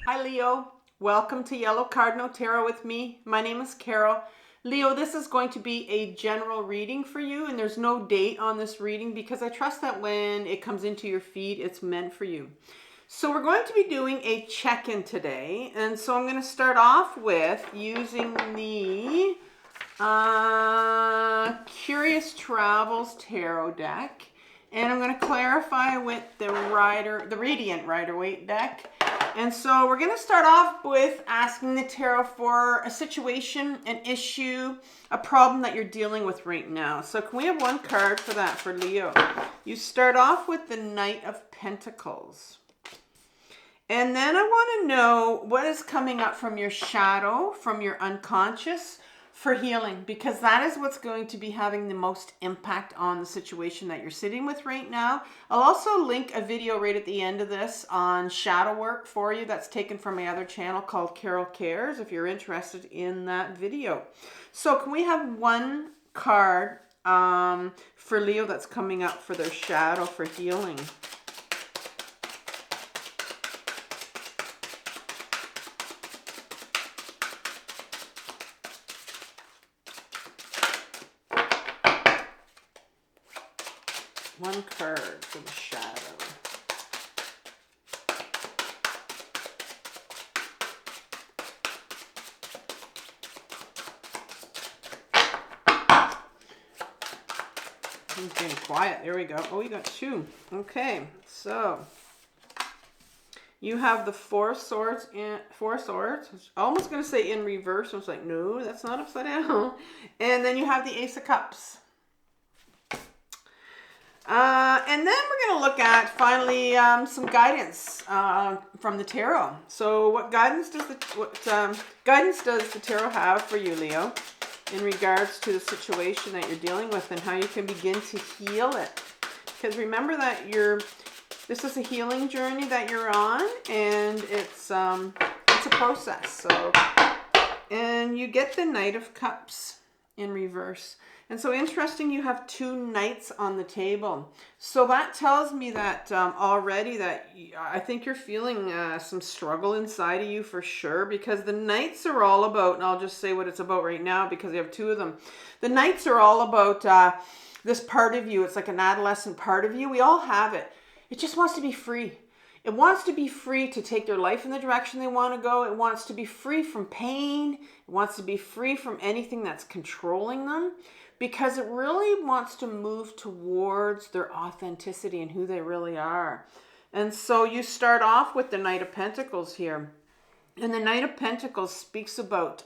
Hi Leo, welcome to Yellow Cardinal Tarot with me. My name is Carol. Leo, this is going to be a general reading for you, and there's no date on this reading because I trust that when it comes into your feed, it's meant for you. So we're going to be doing a check-in today, and so I'm going to start off with using the Curious Travels Tarot deck, and I'm going to clarify with the Radiant Rider-Waite deck. And so we're going to start off with asking the tarot for a situation, an issue, a problem that you're dealing with right now. So can we have one card for that for Leo? You start off with the Knight of Pentacles. And then I want to know what is coming up from your shadow, from your unconscious, for healing, because that is what's going to be having the most impact on the situation that you're sitting with right now. I'll also link a video right at the end of this on shadow work for you that's taken from my other channel called Carol Cares, if you're interested in that video. So can we have one card for Leo that's coming up for their shadow for healing? One card for the shadow. He's getting quiet. There we go. Oh, we got two. Okay, so you have the Four Swords. I was almost going to say in reverse. I was like, no, that's not upside down. And then you have the Ace of Cups. And then we're going to look at finally some guidance from the tarot. So what guidance does the tarot have for you, Leo, in regards to the situation that you're dealing with and how you can begin to heal it? Because remember that this is a healing journey that you're on, and it's a process. So, and you get the Knight of Cups in reverse. And so interesting, you have two knights on the table. So that tells me that already that I think you're feeling some struggle inside of you for sure, because the knights are all about, and I'll just say what it's about right now because you have two of them. The knights are all about this part of you. It's like an adolescent part of you. We all have it. It just wants to be free. It wants to be free to take their life in the direction they want to go. It wants to be free from pain. It wants to be free from anything that's controlling them, because it really wants to move towards their authenticity and who they really are. And so you start off with the Knight of Pentacles here. And the Knight of Pentacles speaks about,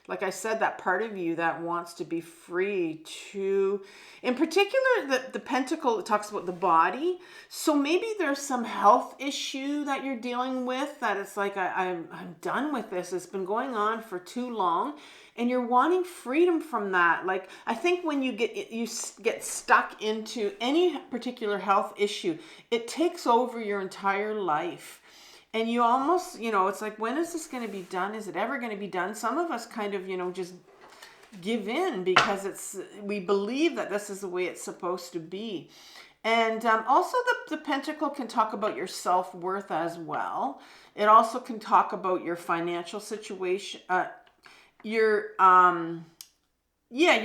like I said, that part of you that wants to be free to, in particular, the Pentacle talks about the body. So maybe there's some health issue that you're dealing with that it's like, I'm done with this. It's been going on for too long. And you're wanting freedom from that. Like, I think when you get stuck into any particular health issue, it takes over your entire life. And you almost, it's like, when is this going to be done? Is it ever going to be done? Some of us kind of, just give in because we believe that this is the way it's supposed to be. And also the Pentacle can talk about your self-worth as well. It also can talk about your financial situation, your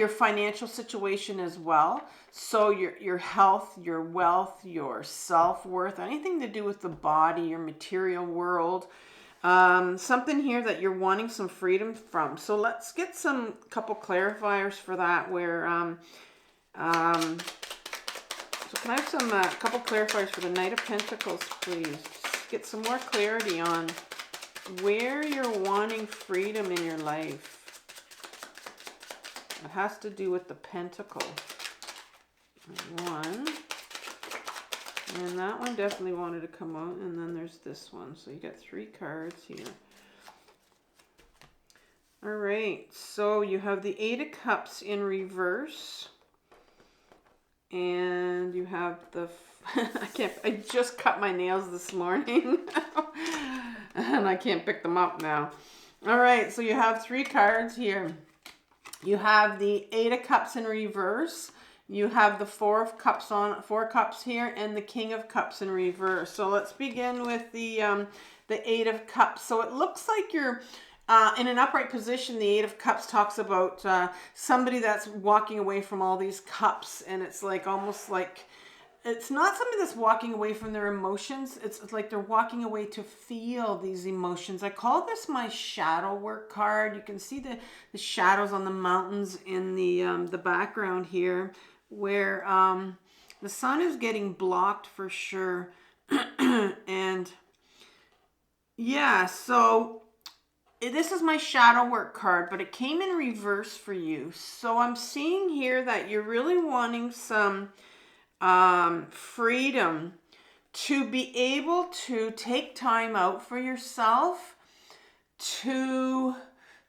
financial situation as well. So your health, your wealth, your self-worth, anything to do with the body, your material world, something here that you're wanting some freedom from. So let's get some couple clarifiers for that, where so can I have some couple clarifiers for the Knight of Pentacles, please? Just get some more clarity on where you're wanting freedom in your life. It has to do with the Pentacle. One. And that one definitely wanted to come out. And then there's this one. So you got three cards here. All right. So you have the Eight of Cups in reverse. And you have the... I just cut my nails this morning. And I can't pick them up now. All right. So you have three cards here. You have the Eight of Cups in reverse. You have the Four of Cups on, 4 cups here, and the King of Cups in reverse. So let's begin with the 8 of Cups. So it looks like you're in an upright position. The 8 of Cups talks about somebody that's walking away from all these cups, and it's like almost like it's not somebody that's walking away from their emotions. It's like they're walking away to feel these emotions. I call this my shadow work card. You can see the shadows on the mountains in the background here, where the sun is getting blocked for sure. And yeah, so this is my shadow work card, but it came in reverse for you. So I'm seeing here that you're really wanting some freedom to be able to take time out for yourself, to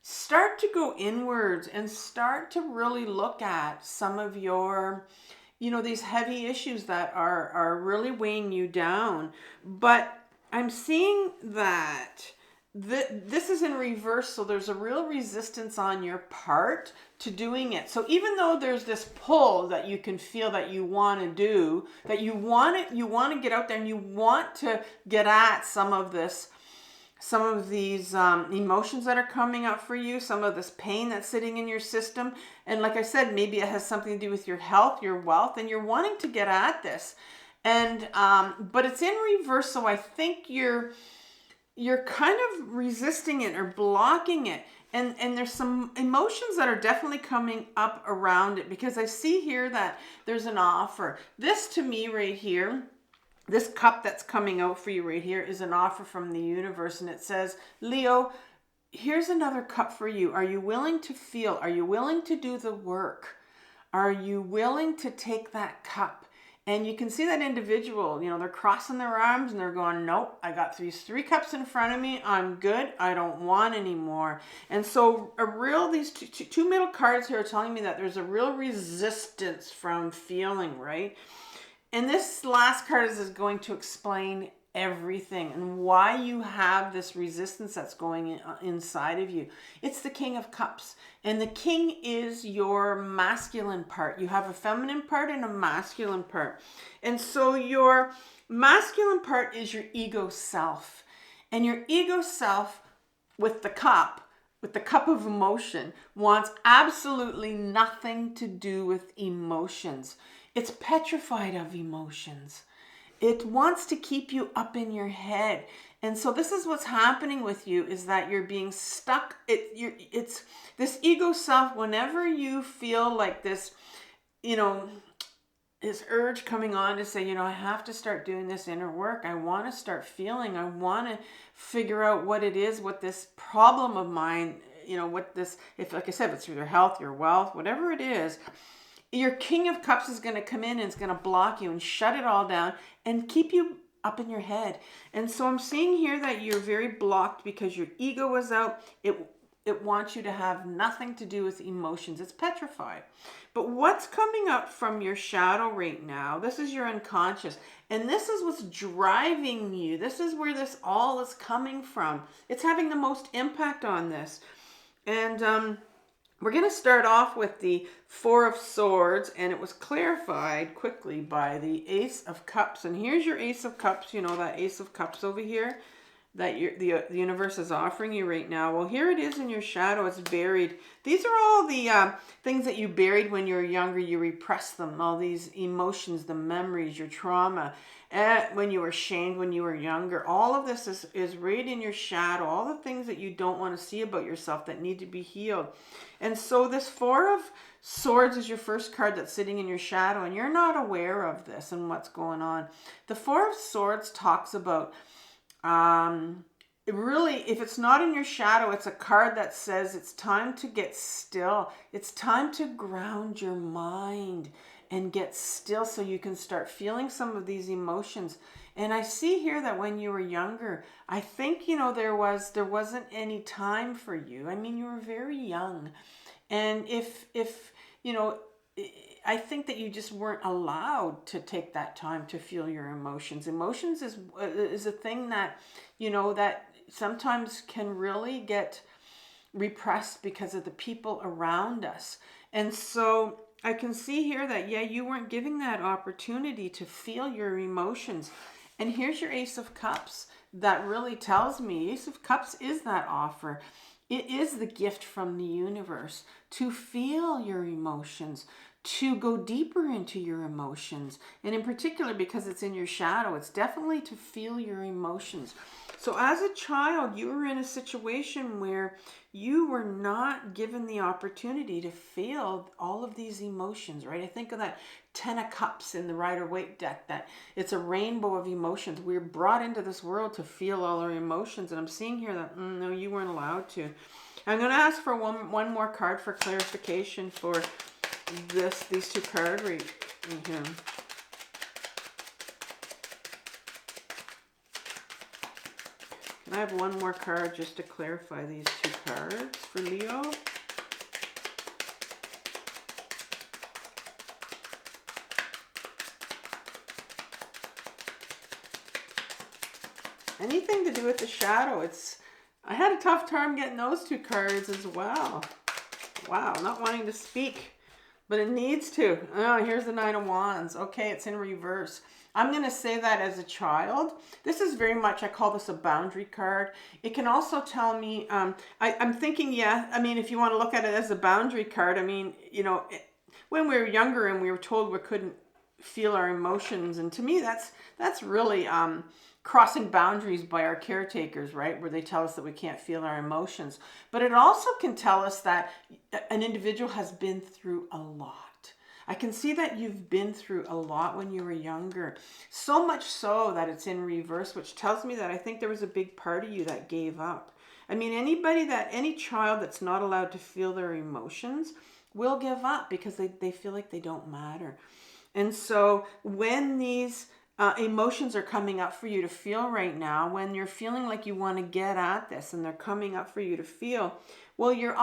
start to go inwards and start to really look at some of your, these heavy issues that are really weighing you down. But I'm seeing that this is in reverse, so there's a real resistance on your part to doing it. So even though there's this pull that you can feel that you want to do, that you want to get out there and you want to get at some of these emotions that are coming up for you, some of this pain that's sitting in your system. And like I said, maybe it has something to do with your health, your wealth, and you're wanting to get at this. And but it's in reverse, so I think you're kind of resisting it or blocking it. And there's some emotions that are definitely coming up around it, because I see here that there's an offer. This to me right here, this cup that's coming out for you right here is an offer from the universe. And it says, Leo, here's another cup for you. Are you willing to feel? Are you willing to do the work? Are you willing to take that cup? And you can see that individual, they're crossing their arms and they're going, nope, I got these 3 cups in front of me. I'm good. I don't want any more. And so these two middle cards here are telling me that there's a real resistance from feeling, right? And this last card is going to explain everything and why you have this resistance that's going inside of you. It's the King of Cups, and the King is your masculine part. You have a feminine part and a masculine part. And so your masculine part is your ego self, and your ego self with the cup of emotion wants absolutely nothing to do with emotions. It's petrified of emotions. It wants to keep you up in your head. And so this is what's happening with you, is that you're being stuck. It's this ego self, whenever you feel like this, this urge coming on to say, I have to start doing this inner work. I want to start feeling. I want to figure out what it is, what this problem of mine, what this, if like I said, if it's your health, your wealth, whatever it is, your King of Cups is going to come in and it's going to block you and shut it all down and keep you up in your head. And so I'm seeing here that you're very blocked because your ego is out. It wants you to have nothing to do with emotions. It's petrified. But what's coming up from your shadow right now, this is your unconscious. And this is what's driving you. This is where this all is coming from. It's having the most impact on this. And we're going to start off with the 4 of Swords, and it was clarified quickly by the Ace of Cups. And here's your Ace of Cups, that Ace of Cups over here that the universe is offering you right now. Well, here it is in your shadow. It's buried. These are all the things that you buried when you were younger. You repressed them, all these emotions, the memories, your trauma, when you were shamed when you were younger. All of this is right in your shadow, all the things that you don't want to see about yourself that need to be healed. And so this 4 of Swords is your first card that's sitting in your shadow, and you're not aware of this and what's going on. The 4 of Swords talks about, really, if it's not in your shadow, it's a card that says it's time to get still. It's time to ground your mind and get still so you can start feeling some of these emotions. And I see here that when you were younger, I think, there wasn't any time for you. I mean, you were very young. And if I think that you just weren't allowed to take that time to feel your emotions. Emotions is a thing that, that sometimes can really get repressed because of the people around us. And so I can see here that, yeah, you weren't giving that opportunity to feel your emotions. And here's your Ace of Cups. That really tells me Ace of Cups is that offer. It is the gift from the universe to feel your emotions, to go deeper into your emotions. And in particular, because it's in your shadow, it's definitely to feel your emotions. So as a child, you were in a situation where you were not given the opportunity to feel all of these emotions, right? I think of that 10 of Cups in the Rider-Waite deck, that it's a rainbow of emotions. We're brought into this world to feel all our emotions. And I'm seeing here that, no, you weren't allowed to. I'm going to ask for one more card for clarification for these two cards right in here. I have one more card just to clarify these two cards for Leo. Anything to do with the shadow. I had a tough time getting those two cards as well. Wow, not wanting to speak, but it needs to. Oh, here's the Nine of Wands. Okay, it's in reverse. I'm going to say that as a child. This is very much, I call this a boundary card. It can also tell me, I'm thinking, yeah, I mean, if you want to look at it as a boundary card, I mean, you know, when we were younger and we were told we couldn't feel our emotions, and to me, that's really crossing boundaries by our caretakers, right? Where they tell us that we can't feel our emotions. But it also can tell us that an individual has been through a lot. I can see that you've been through a lot when you were younger. So much so that it's in reverse, which tells me that I think there was a big part of you that gave up. I mean, any child that's not allowed to feel their emotions will give up because they feel like they don't matter. And so when these emotions are coming up for you to feel right now, when you're feeling like you want to get at this and they're coming up for you to feel, well, you're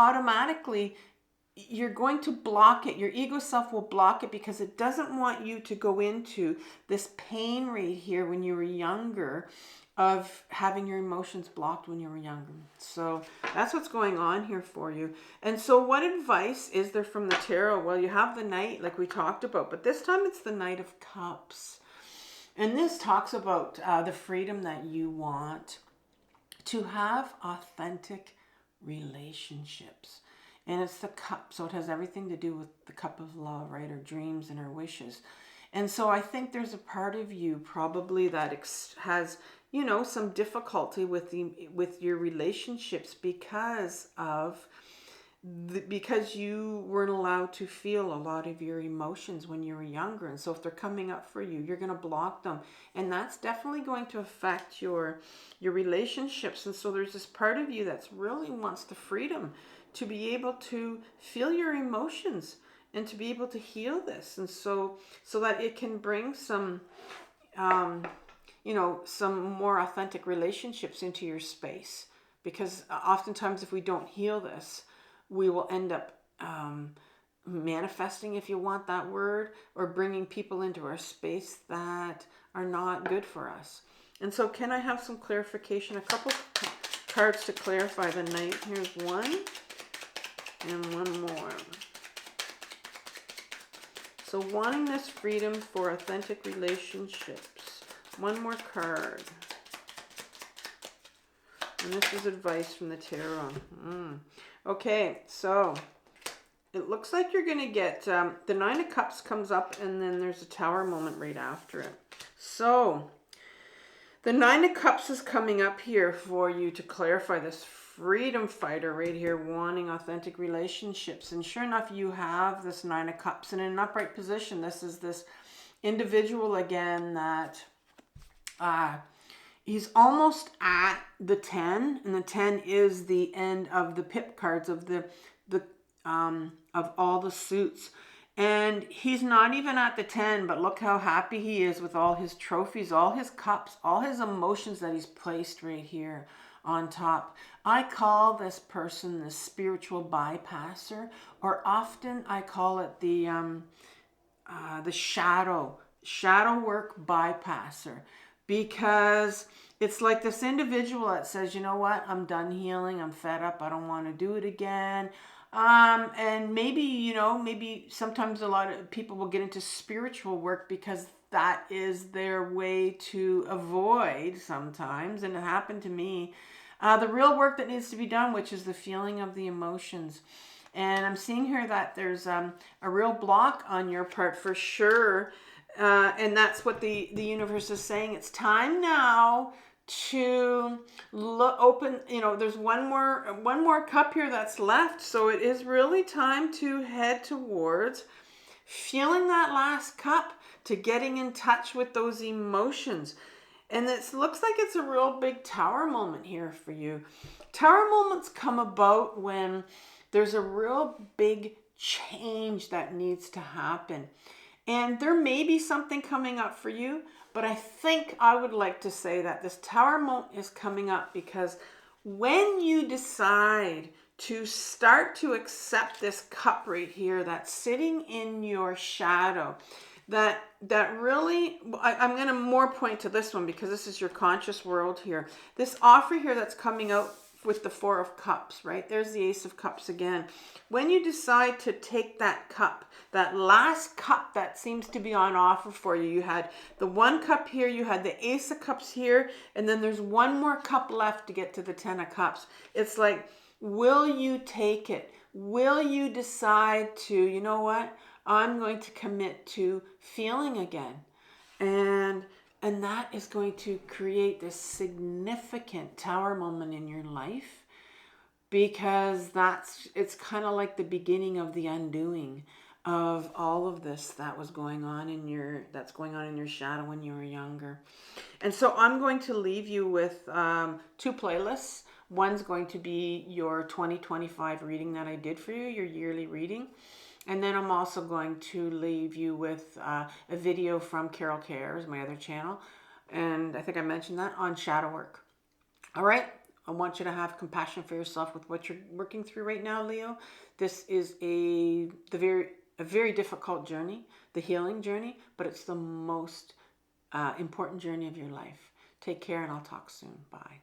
going to block it. Your ego self will block it because it doesn't want you to go into this pain right here when you were younger of having your emotions blocked when you were younger. So that's what's going on here for you. And so what advice is there from the tarot? Well, you have the Knight like we talked about, but this time it's the Knight of Cups. And this talks about the freedom that you want to have authentic relationships. And it's the cup, so it has everything to do with the cup of love, right? Our dreams and our wishes. And so I think there's a part of you probably that has, you know, some difficulty with your relationships because you weren't allowed to feel a lot of your emotions when you were younger. And so if they're coming up for you, you're going to block them. And that's definitely going to affect your relationships. And so there's this part of you that's really wants the freedom to be able to feel your emotions and to be able to heal this. And so that it can bring some, you know, some more authentic relationships into your space. Because oftentimes if we don't heal this, we will end up manifesting, if you want that word, or bringing people into our space that are not good for us. And so can I have some clarification? A couple cards to clarify the Knight. Here's one and one more. So wanting this freedom for authentic relationships. One more card. And this is advice from the tarot. Okay, so it looks like you're going to get, the Nine of Cups comes up and then there's a Tower moment right after it. So the Nine of Cups is coming up here for you to clarify this freedom fighter right here wanting authentic relationships. And sure enough, you have this Nine of Cups. And in an upright position, this is this individual again that he's almost at the 10, and the 10 is the end of the pip cards of of all the suits. And he's not even at the 10, but look how happy he is with all his trophies, all his cups, all his emotions that he's placed right here on top. I call this person the spiritual bypasser, or often I call it the shadow work bypasser, because it's like this individual that says, you know what, I'm done healing, I'm fed up, I don't want to do it again. And maybe, you know, maybe sometimes a lot of people will get into spiritual work because that is their way to avoid sometimes. And it happened to me. The real work that needs to be done, which is the feeling of the emotions. And I'm seeing here that there's a real block on your part for sure. And that's what the universe is saying. It's time now to open, you know, there's one more cup here that's left, so it is really time to head towards feeling that last cup, to getting in touch with those emotions. And it looks like it's a real big tower moment here for you. Tower moments come about when there's a real big change that needs to happen. And there may be something coming up for you, but I think I would like to say that this tower moment is coming up because when you decide to start to accept this cup right here that's sitting in your shadow, that really, I'm going to more point to this one because this is your conscious world here. This offer here that's coming out with the Four of Cups, right? There's the Ace of Cups again. When you decide to take that cup, that last cup that seems to be on offer for you, you had the one cup here, you had the Ace of Cups here, and then there's one more cup left to get to the Ten of Cups. It's like, will you take it? Will you decide to, you know what? I'm going to commit to feeling again. And that is going to create this significant tower moment in your life, because it's kind of like the beginning of the undoing of all of this that was going on in your shadow when you were younger. And so I'm going to leave you with two playlists. One's going to be your 2025 reading that I did for you, your yearly reading. And then I'm also going to leave you with a video from Carol Cares, my other channel. And I think I mentioned that, on shadow work. All right. I want you to have compassion for yourself with what you're working through right now, Leo. This is a very difficult journey, the healing journey, but it's the most important journey of your life. Take care, and I'll talk soon. Bye.